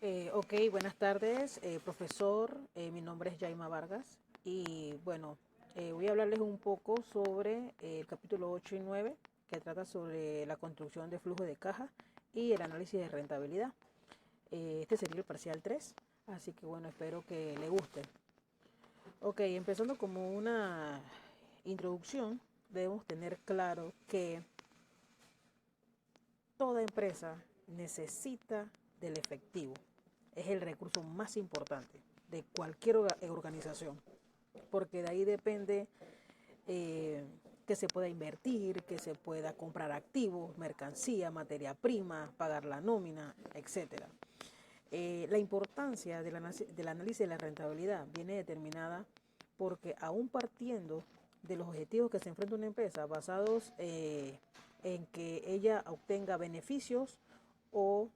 Ok, buenas tardes, profesor. Mi nombre es Jaima Vargas y bueno, voy a hablarles un poco sobre el capítulo 8 y 9 que trata sobre la construcción de flujo de caja y el análisis de rentabilidad. Este sería el parcial 3, así que bueno, espero que le guste. Ok, empezando como una introducción, debemos tener claro que toda empresa necesita del efectivo. Es el recurso más importante de cualquier organización, porque de ahí depende eh, que se pueda invertir, que se pueda comprar activos, mercancía, materia prima, pagar la nómina, etcétera. La importancia del análisis de la rentabilidad viene determinada porque aún partiendo de los objetivos que se enfrenta una empresa basados en que ella obtenga beneficios o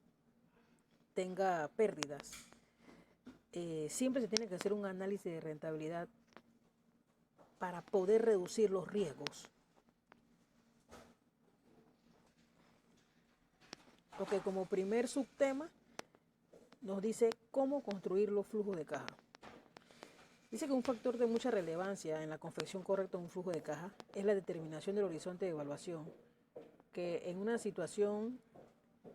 tenga pérdidas, siempre se tiene que hacer un análisis de rentabilidad para poder reducir los riesgos. Ok, como primer subtema nos dice cómo construir los flujos de caja. Dice que un factor de mucha relevancia en la confección correcta de un flujo de caja es la determinación del horizonte de evaluación, que en una situación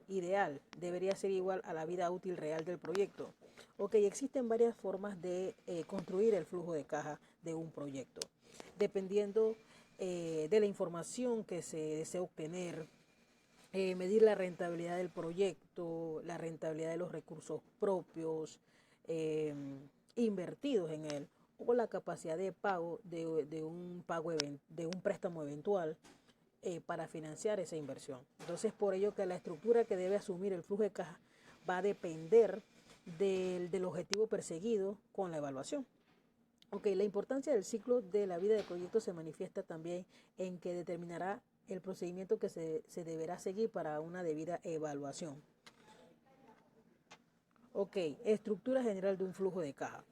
ideal debería ser igual a la vida útil real del proyecto. Ok, existen varias formas de construir el flujo de caja de un proyecto, dependiendo de la información que se desea obtener, medir la rentabilidad del proyecto, la rentabilidad de los recursos propios eh, invertidos en él, o la capacidad de pago de un préstamo eventual para financiar esa inversión. Entonces, por ello que la estructura que debe asumir el flujo de caja va a depender del objetivo perseguido con la evaluación. Ok, la importancia del ciclo de la vida del proyecto se manifiesta también en que determinará el procedimiento que se deberá seguir para una debida evaluación. Ok, estructura general de un flujo de caja.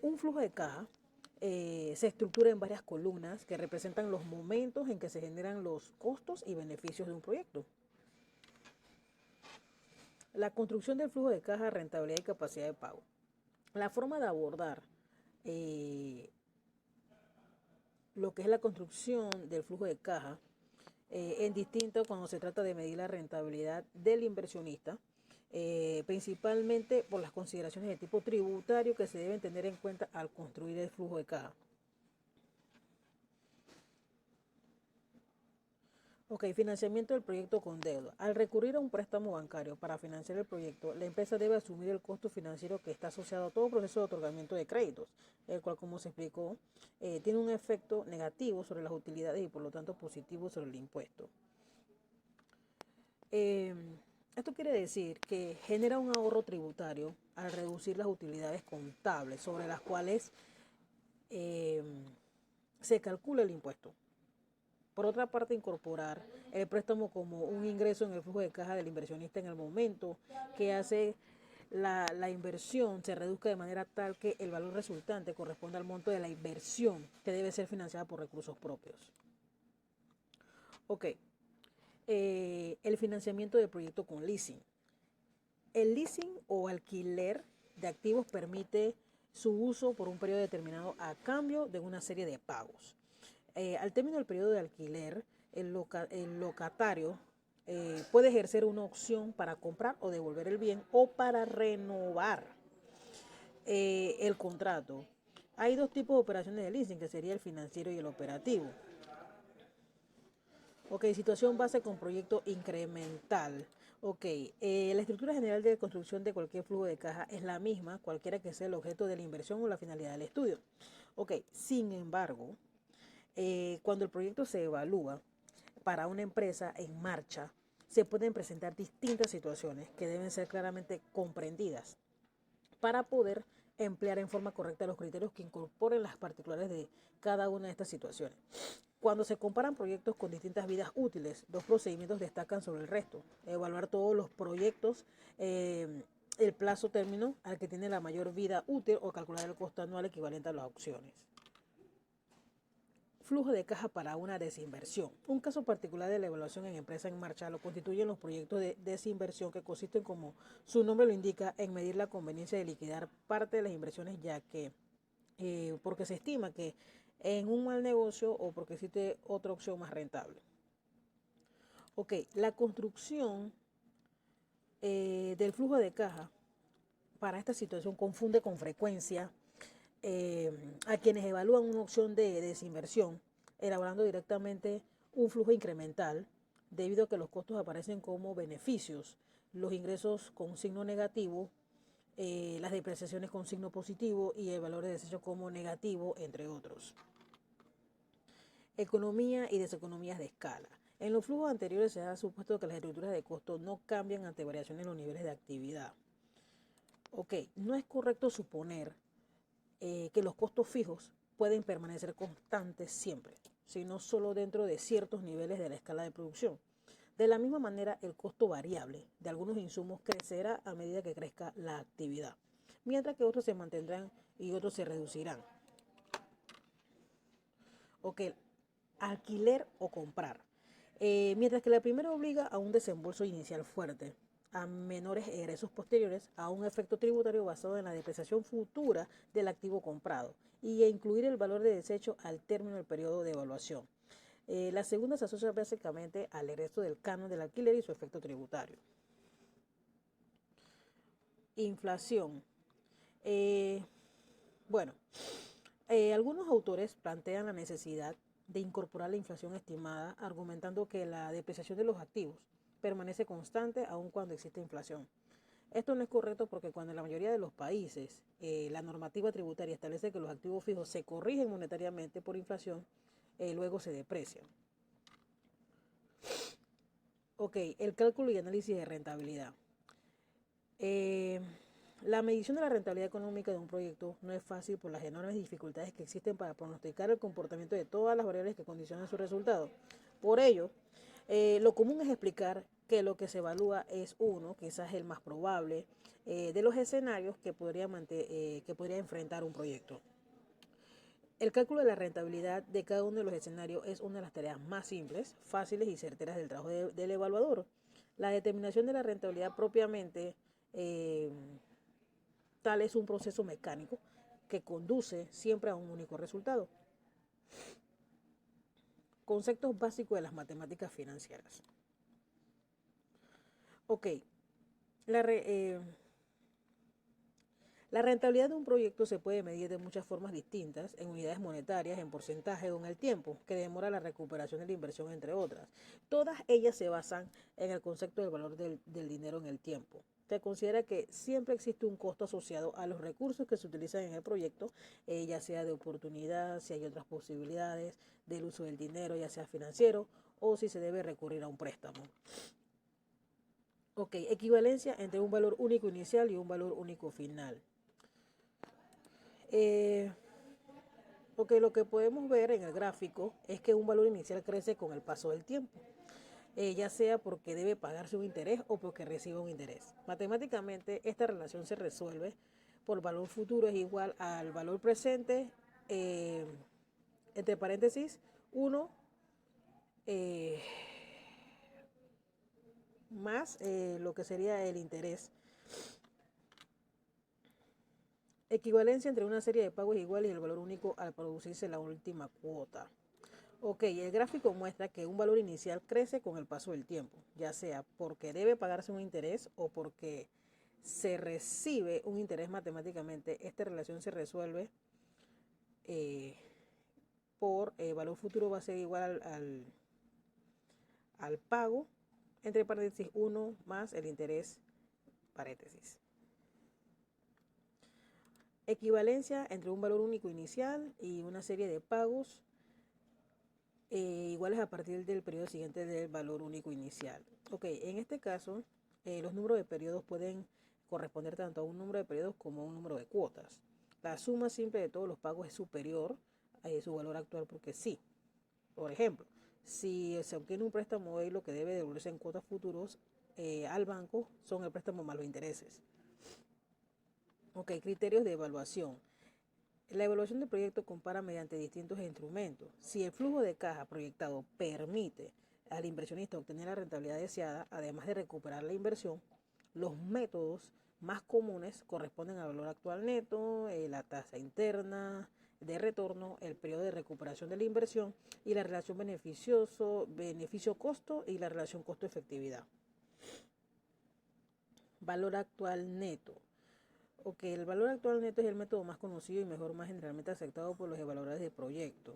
Un flujo de caja se estructura en varias columnas que representan los momentos en que se generan los costos y beneficios de un proyecto. La construcción del flujo de caja, rentabilidad y capacidad de pago. La forma de abordar eh, lo que es la construcción del flujo de caja es distinto cuando se trata de medir la rentabilidad del inversionista, principalmente por las consideraciones de tipo tributario que se deben tener en cuenta al construir el flujo de caja. Ok, financiamiento del proyecto con deuda. Al recurrir a un préstamo bancario para financiar el proyecto, la empresa debe asumir el costo financiero que está asociado a todo proceso de otorgamiento de créditos, el cual, como se explicó, tiene un efecto negativo sobre las utilidades y por lo tanto positivo sobre el impuesto. Eh, Esto quiere decir que genera un ahorro tributario al reducir las utilidades contables sobre las cuales eh, se calcula el impuesto. Por otra parte, incorporar el préstamo como un ingreso en el flujo de caja del inversionista en el momento que hace la inversión se reduzca de manera tal que el valor resultante corresponda al monto de la inversión que debe ser financiada por recursos propios. Ok, el financiamiento del proyecto con leasing. El leasing o alquiler de activos permite su uso por un periodo determinado a cambio de una serie de pagos. Al término del periodo de alquiler, el locatario puede ejercer una opción para comprar o devolver el bien o para renovar el contrato. Hay dos tipos de operaciones de leasing, que sería el financiero y el operativo. Ok, situación base con proyecto incremental. Ok, la estructura general de construcción de cualquier flujo de caja es la misma, cualquiera que sea el objeto de la inversión o la finalidad del estudio. Ok, sin embargo, cuando el proyecto se evalúa para una empresa en marcha, se pueden presentar distintas situaciones que deben ser claramente comprendidas para poder emplear en forma correcta los criterios que incorporen las particulares de cada una de estas situaciones. Cuando se comparan proyectos con distintas vidas útiles, dos procedimientos destacan sobre el resto. Evaluar todos los proyectos, el plazo término al que tiene la mayor vida útil o calcular el costo anual equivalente a las opciones. Flujo de caja para una desinversión. Un caso particular de la evaluación en empresa en marcha lo constituyen los proyectos de desinversión, que consisten, como su nombre lo indica, en medir la conveniencia de liquidar parte de las inversiones, ya que porque se estima que en un mal negocio o porque existe otra opción más rentable. Ok, la construcción del flujo de caja para esta situación confunde con frecuencia a quienes evalúan una opción de desinversión, elaborando directamente un flujo incremental, debido a que los costos aparecen como beneficios, los ingresos con signo negativo, las depreciaciones con signo positivo y el valor de desecho como negativo, entre otros. Economía y deseconomías de escala. En los flujos anteriores se ha supuesto que las estructuras de costo no cambian ante variaciones en los niveles de actividad. Ok, no es correcto suponer que los costos fijos pueden permanecer constantes siempre, sino solo dentro de ciertos niveles de la escala de producción. De la misma manera, el costo variable de algunos insumos crecerá a medida que crezca la actividad, mientras que otros se mantendrán y otros se reducirán. Ok, alquiler o comprar. Mientras que la primera obliga a un desembolso inicial fuerte, a menores egresos posteriores, a un efecto tributario basado en la depreciación futura del activo comprado y a incluir el valor de desecho al término del periodo de evaluación. La segunda se asocia básicamente al egreso del canon del alquiler y su efecto tributario. Inflación. Bueno, algunos autores plantean la necesidad de incorporar la inflación estimada, argumentando que la depreciación de los activos permanece constante aun cuando existe inflación. Esto no es correcto porque cuando en la mayoría de los países la normativa tributaria establece que los activos fijos se corrigen monetariamente por inflación, luego se deprecian. Ok, el cálculo y análisis de rentabilidad. La medición de la rentabilidad económica de un proyecto no es fácil por las enormes dificultades que existen para pronosticar el comportamiento de todas las variables que condicionan su resultado. Por ello, lo común es explicar que lo que se evalúa es uno, quizás el más probable, de los escenarios que podría enfrentar un proyecto. El cálculo de la rentabilidad de cada uno de los escenarios es una de las tareas más simples, fáciles y certeras del trabajo del evaluador. La determinación de la rentabilidad propiamente tal es un proceso mecánico que conduce siempre a un único resultado. Conceptos básicos de las matemáticas financieras. Ok, la rentabilidad de un proyecto se puede medir de muchas formas distintas, en unidades monetarias, en porcentaje o en el tiempo que demora la recuperación de la inversión, entre otras. Todas ellas se basan en el concepto del valor del dinero en el tiempo. Se considera que siempre existe un costo asociado a los recursos que se utilizan en el proyecto, ya sea de oportunidad, si hay otras posibilidades del uso del dinero, ya sea financiero, o si se debe recurrir a un préstamo. Ok, equivalencia entre un valor único inicial y un valor único final. Porque lo que podemos ver en el gráfico es que un valor inicial crece con el paso del tiempo, ya sea porque debe pagarse un interés o porque recibe un interés. Matemáticamente, esta relación se resuelve por valor futuro es igual al valor presente, entre paréntesis, 1 más lo que sería el interés. Equivalencia entre una serie de pagos iguales y el valor único al producirse la última cuota. Ok, el gráfico muestra que un valor inicial crece con el paso del tiempo, ya sea porque debe pagarse un interés o porque se recibe un interés matemáticamente. Esta relación se resuelve por valor futuro va a ser igual al pago, entre paréntesis 1 más el interés, paréntesis. Equivalencia entre un valor único inicial y una serie de pagos iguales a partir del periodo siguiente del valor único inicial. Ok, en este caso, los números de periodos pueden corresponder tanto a un número de periodos como a un número de cuotas. La suma simple de todos los pagos es superior a su valor actual porque sí. Por ejemplo, si se obtiene un préstamo hoy, lo que debe devolverse en cuotas futuros al banco son el préstamo más los intereses. Ok, criterios de evaluación. La evaluación del proyecto compara mediante distintos instrumentos. Si el flujo de caja proyectado permite al inversionista obtener la rentabilidad deseada, además de recuperar la inversión, los métodos más comunes corresponden al valor actual neto, la tasa interna de retorno, el periodo de recuperación de la inversión y la relación beneficio-costo y la relación costo-efectividad. Valor actual neto. Ok, el valor actual neto es el método más conocido y más generalmente aceptado por los evaluadores de proyecto.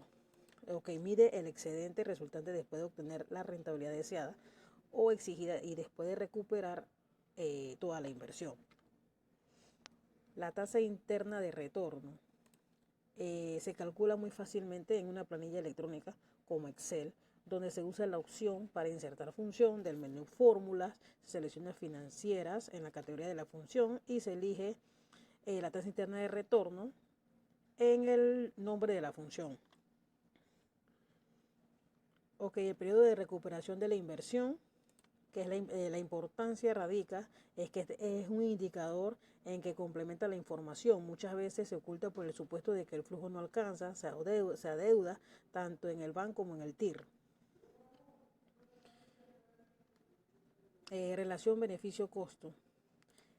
Ok, mide el excedente resultante después de obtener la rentabilidad deseada o exigida y después de recuperar toda la inversión. La tasa interna de retorno se calcula muy fácilmente en una planilla electrónica como Excel, donde se usa la opción para insertar función del menú fórmulas, se selecciona financieras en la categoría de la función y se elige la tasa interna de retorno en el nombre de la función. Ok, el periodo de recuperación de la inversión, que es la importancia radica, es que es un indicador en que complementa la información. Muchas veces se oculta por el supuesto de que el flujo no alcanza, se adeuda tanto en el banco como en el TIR. Relación beneficio-costo.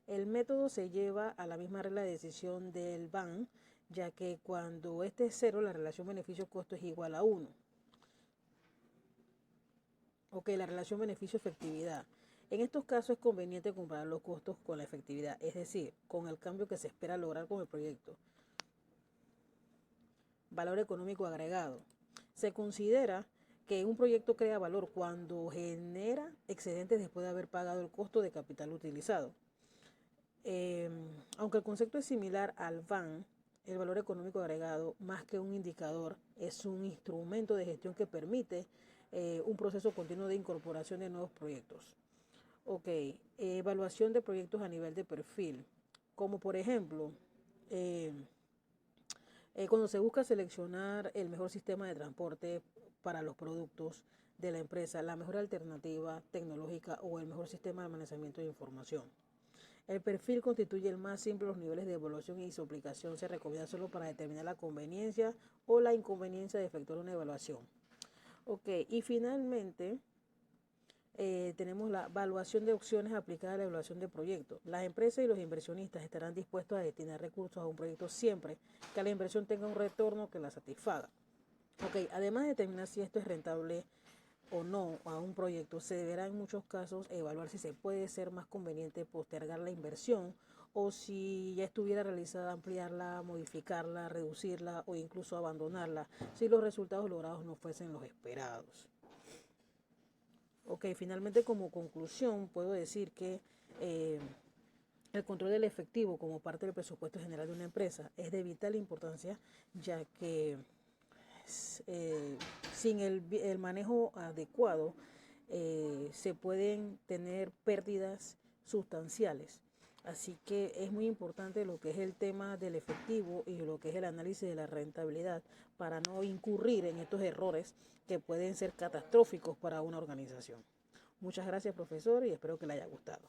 El método se lleva a la misma regla de decisión del BAN, ya que cuando este es 0, la relación beneficio-costo es igual a 1. Ok, la relación beneficio-efectividad. En estos casos es conveniente comparar los costos con la efectividad, es decir, con el cambio que se espera lograr con el proyecto. Valor económico agregado. Se considera que un proyecto crea valor cuando genera excedentes después de haber pagado el costo de capital utilizado. Aunque el concepto es similar al VAN, el valor económico agregado, más que un indicador, es un instrumento de gestión que permite un proceso continuo de incorporación de nuevos proyectos. Ok, evaluación de proyectos a nivel de perfil, como por ejemplo, cuando se busca seleccionar el mejor sistema de transporte para los productos de la empresa, la mejor alternativa tecnológica o el mejor sistema de almacenamiento de información. El perfil constituye el más simple de los niveles de evaluación y su aplicación se recomienda solo para determinar la conveniencia o la inconveniencia de efectuar una evaluación. Ok, y finalmente tenemos la evaluación de opciones aplicada a la evaluación de proyectos. Las empresas y los inversionistas estarán dispuestos a destinar recursos a un proyecto siempre que la inversión tenga un retorno que la satisfaga. Ok, además de determinar si esto es rentable o no a un proyecto, se deberá en muchos casos evaluar si se puede ser más conveniente postergar la inversión o si ya estuviera realizada ampliarla, modificarla, reducirla o incluso abandonarla si los resultados logrados no fuesen los esperados. Ok, finalmente como conclusión puedo decir que el control del efectivo como parte del presupuesto general de una empresa es de vital importancia, ya que sin el manejo adecuado se pueden tener pérdidas sustanciales. Así que es muy importante lo que es el tema del efectivo y lo que es el análisis de la rentabilidad para no incurrir en estos errores que pueden ser catastróficos para una organización. Muchas gracias, profesor, y espero que le haya gustado.